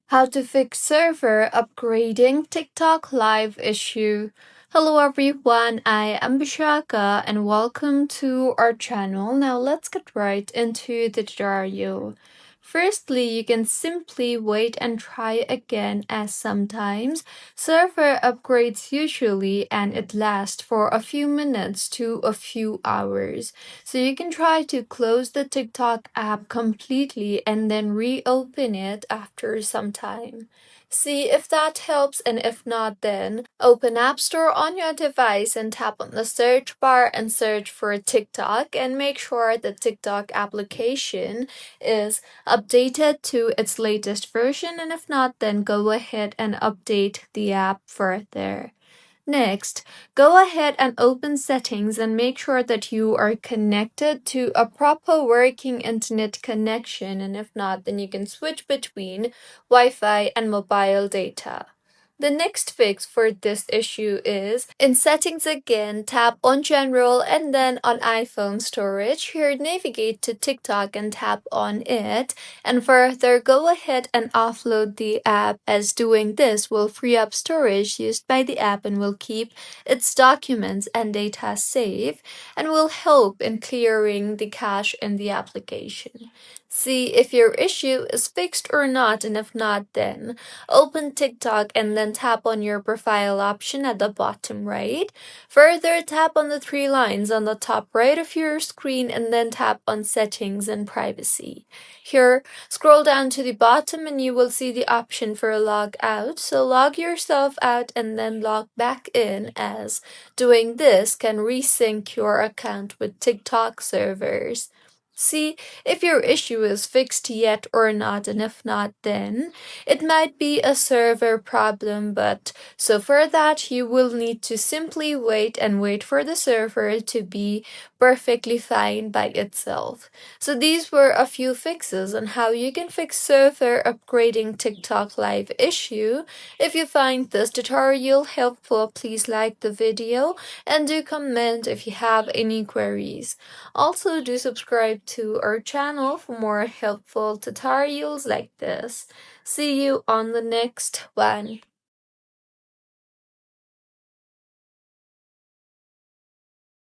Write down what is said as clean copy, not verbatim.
How to fix server upgrading TikTok live issue. Hello everyone, I am Bishaka and welcome to our channel. Now let's get right into the tutorial. Firstly, you can simply wait and try again, as sometimes server upgrades usually and it lasts for a few minutes to a few hours. So you can try to close the TikTok app completely and then reopen it after some time. See if that helps, and if not, then open App Store on your device and tap on the search bar and search for TikTok and make sure the TikTok application is updated to its latest version, and if not, then go ahead and update the app further. Next, go ahead and open settings and make sure that you are connected to a proper working internet connection, and if not, then you can switch between Wi-Fi and mobile data. The next fix for this issue is in settings again, tap on general and then on iPhone storage. Here, navigate to TikTok and tap on it. And further, go ahead and offload the app, as doing this will free up storage used by the app and will keep its documents and data safe and will help in clearing the cache in the application. See if your issue is fixed or not, and if not, then open TikTok and then tap on your profile option at the bottom right. Further, tap on the three lines on the top right of your screen and then tap on settings and privacy. Here, scroll down to the bottom and you will see the option for log out. So log yourself out and then log back in, as doing this can resync your account with TikTok servers. See if your issue is fixed yet or not, and if not, then it might be a server problem, but so for that you will need to simply wait and wait for the server to be perfectly fine by itself. So these were a few fixes on how you can fix server upgrading TikTok live issue. If you find this tutorial helpful, please like the video and do comment if you have any queries. Also, do subscribe to our channel for more helpful tutorials like this. See you on the next one.